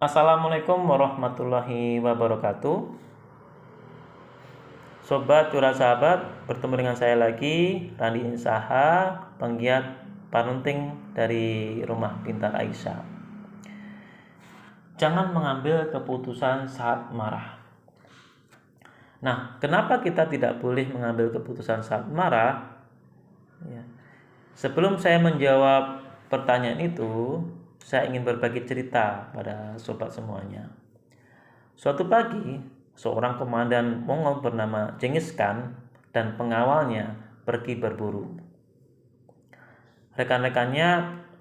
Assalamualaikum warahmatullahi wabarakatuh. Sobat curhat sahabat, bertemu dengan saya lagi, Randi Insaha, penggiat parenting dari Rumah Pintar Aisyah. Jangan mengambil keputusan saat marah. Nah, kenapa kita tidak boleh mengambil keputusan saat marah? Ya. Sebelum saya menjawab pertanyaan itu, saya ingin berbagi cerita pada sobat semuanya. Suatu pagi, seorang komandan Mongol bernama Genghis Khan dan pengawalnya pergi berburu. Rekan-rekannya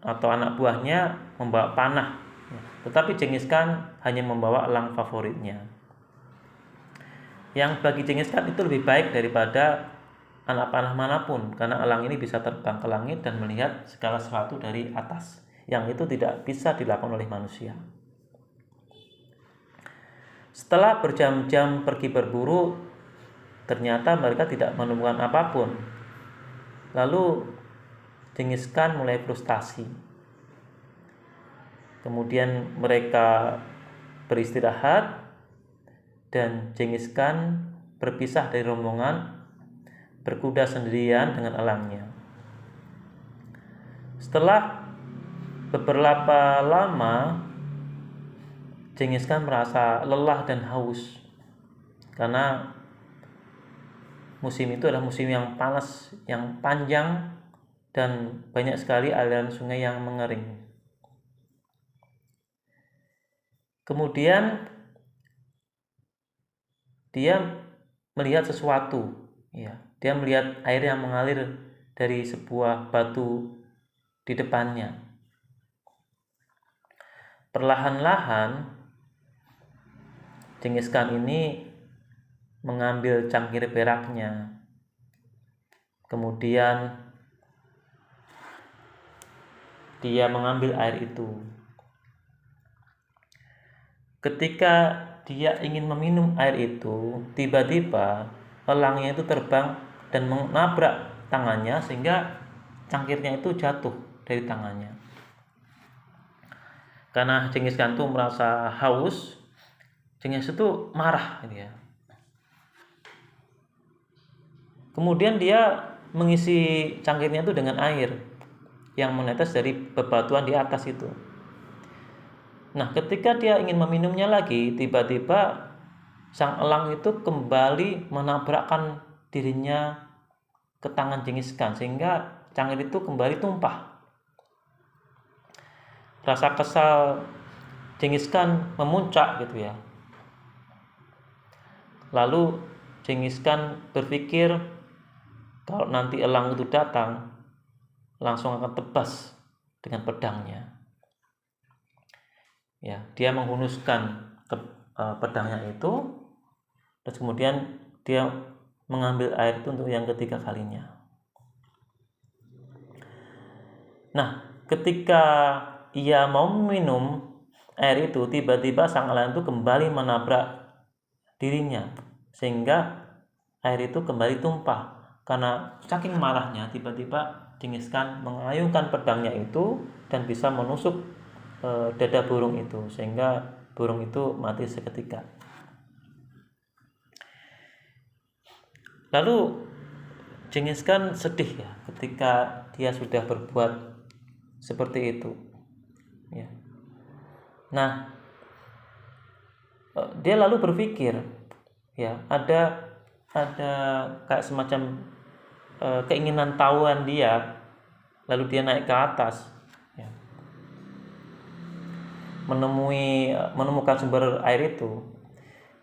atau anak buahnya membawa panah, tetapi Genghis Khan hanya membawa elang favoritnya. Yang bagi Genghis Khan itu lebih baik daripada anak panah manapun, karena elang ini bisa terbang ke langit dan melihat segala sesuatu dari atas, yang itu tidak bisa dilakukan oleh manusia. Setelah berjam-jam pergi berburu, ternyata mereka tidak menemukan apapun. Lalu Genghis Khan mulai frustasi. Kemudian mereka beristirahat dan Genghis Khan berpisah dari rombongan, berkuda sendirian dengan elangnya. Setelah beberapa lama, Genghis Khan merasa lelah dan haus karena musim itu adalah musim yang panas, yang panjang, dan banyak sekali aliran sungai yang mengering. Kemudian dia melihat sesuatu, ya. Dia melihat air yang mengalir dari sebuah batu di depannya. Perlahan-lahan Genghis Khan ini mengambil cangkir peraknya. Kemudian dia mengambil air itu. Ketika dia ingin meminum air itu, tiba-tiba elangnya itu terbang dan menabrak tangannya sehingga cangkirnya itu jatuh dari tangannya. Karena Genghis Khan itu merasa haus, Genghis itu marah gitu ya. Kemudian dia mengisi cangkirnya itu dengan air yang menetes dari bebatuan di atas itu. Nah, ketika dia ingin meminumnya lagi, tiba-tiba sang elang itu kembali menabrakkan dirinya ke tangan Genghis Khan sehingga cangkir itu kembali tumpah. Rasa kesal Genghis Khan memuncak gitu ya. Lalu Genghis Khan berpikir kalau nanti elang itu datang, langsung akan tebas dengan pedangnya. Ya, dia menghunuskan pedangnya itu, terus kemudian dia mengambil air itu untuk yang ketiga kalinya. Nah, ketika ia mau minum air itu, tiba-tiba sang elang itu kembali menabrak dirinya sehingga air itu kembali tumpah. Karena saking marahnya, tiba-tiba Genghis Khan mengayunkan pedangnya itu dan bisa menusuk dada burung itu sehingga burung itu mati seketika. Lalu Genghis Khan sedih ya ketika dia sudah berbuat seperti itu ya. Nah, dia lalu berpikir ya, ada kayak semacam keinginan tahuan dia. Lalu dia naik ke atas ya, menemukan sumber air itu.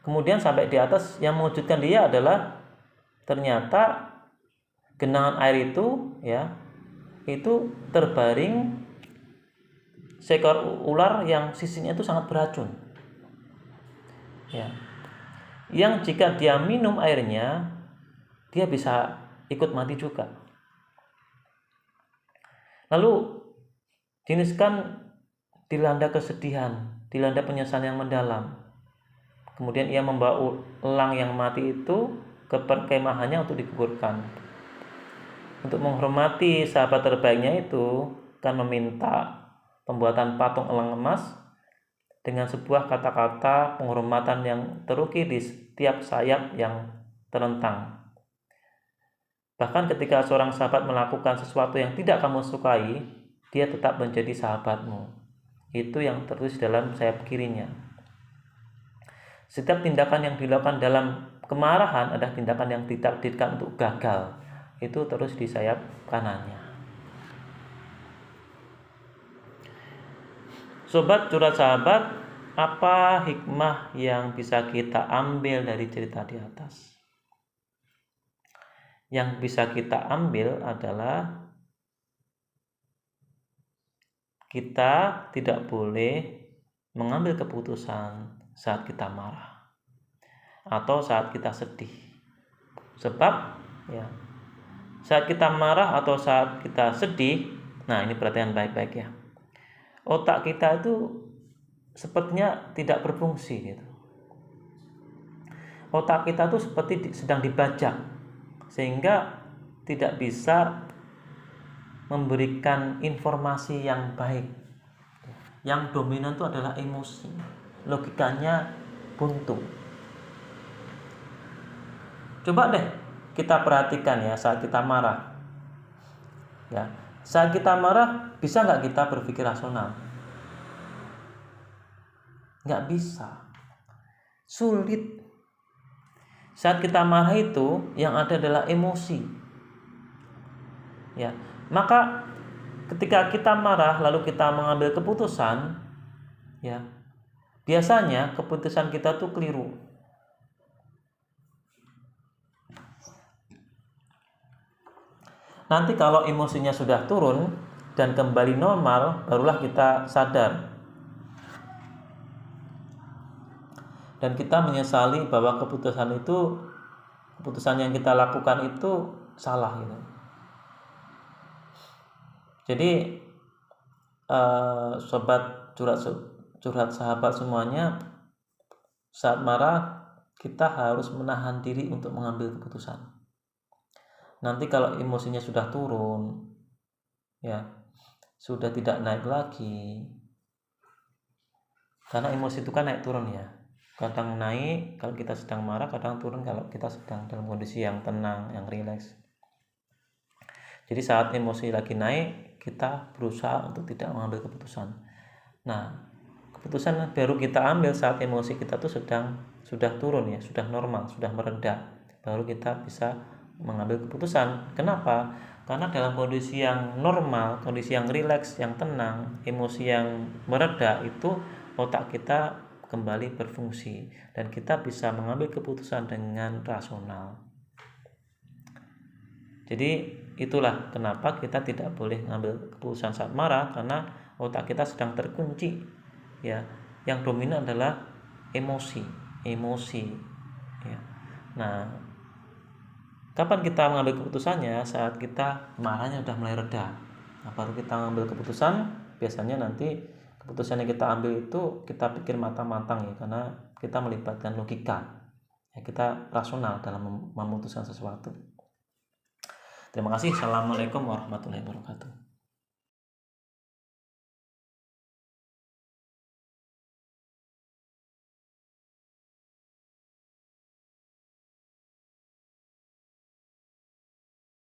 Kemudian sampai di atas, yang mengejutkan dia adalah ternyata genangan air itu ya, itu terbaring seekor ular yang sisinya itu sangat beracun ya, yang jika dia minum airnya dia bisa ikut mati juga. Lalu Genghis Khan dilanda kesedihan, dilanda penyesalan yang mendalam. Kemudian ia membawa elang yang mati itu ke perkemahannya untuk dikuburkan. Untuk menghormati sahabat terbaiknya itu, Khan meminta pembuatan patung elang emas dengan sebuah kata-kata penghormatan yang terukir di setiap sayap yang terlentang. Bahkan ketika seorang sahabat melakukan sesuatu yang tidak kamu sukai, dia tetap menjadi sahabatmu. Itu yang tertulis dalam sayap kirinya. Setiap tindakan yang dilakukan dalam kemarahan adalah tindakan yang ditakdirkan untuk gagal. Itu terus di sayap kanannya. Sobat curhat sahabat, apa hikmah yang bisa kita ambil dari cerita di atas? Yang bisa kita ambil adalah kita tidak boleh mengambil keputusan saat kita marah atau saat kita sedih. Sebab ya, saat kita marah atau saat kita sedih, nah ini perhatian baik-baik ya. Otak kita itu sepertinya tidak berfungsi gitu. Otak kita tuh seperti sedang dibajak, sehingga tidak bisa memberikan informasi yang baik. Yang dominan itu adalah emosi. Logikanya buntu. Coba deh kita perhatikan ya saat kita marah. Ya, saat kita marah bisa nggak kita berpikir rasional? Nggak bisa. Sulit. Saat kita marah itu yang ada adalah emosi. Ya, maka ketika kita marah lalu kita mengambil keputusan, ya, biasanya keputusan kita tuh keliru. Nanti kalau emosinya sudah turun dan kembali normal, barulah kita sadar. Dan kita menyesali bahwa keputusan yang kita lakukan itu salah gitu. Jadi sobat curhat sahabat semuanya, saat marah kita harus menahan diri untuk mengambil keputusan. Nanti kalau emosinya sudah turun, ya sudah tidak naik lagi, karena emosi itu kan naik turun ya. Kadang naik kalau kita sedang marah, kadang turun kalau kita sedang dalam kondisi yang tenang, yang rileks. Jadi saat emosi lagi naik, kita berusaha untuk tidak mengambil keputusan. Nah, keputusan baru kita ambil saat emosi kita tuh sudah turun ya, sudah normal, sudah mereda. Baru kita bisa mengambil keputusan. Kenapa? Karena dalam kondisi yang normal, kondisi yang rileks, yang tenang, emosi yang mereda, itu otak kita kembali berfungsi dan kita bisa mengambil keputusan dengan rasional. Jadi itulah kenapa kita tidak boleh mengambil keputusan saat marah, karena otak kita sedang terkunci ya. Yang dominan adalah emosi ya. Nah, kapan kita mengambil keputusannya? Saat kita marahnya sudah mulai reda. Nah, baru kita mengambil keputusan. Biasanya nanti keputusan yang kita ambil itu kita pikir matang-matang ya, karena kita melibatkan logika ya, kita rasional dalam memutuskan sesuatu. Terima kasih. Assalamualaikum warahmatullahi wabarakatuh.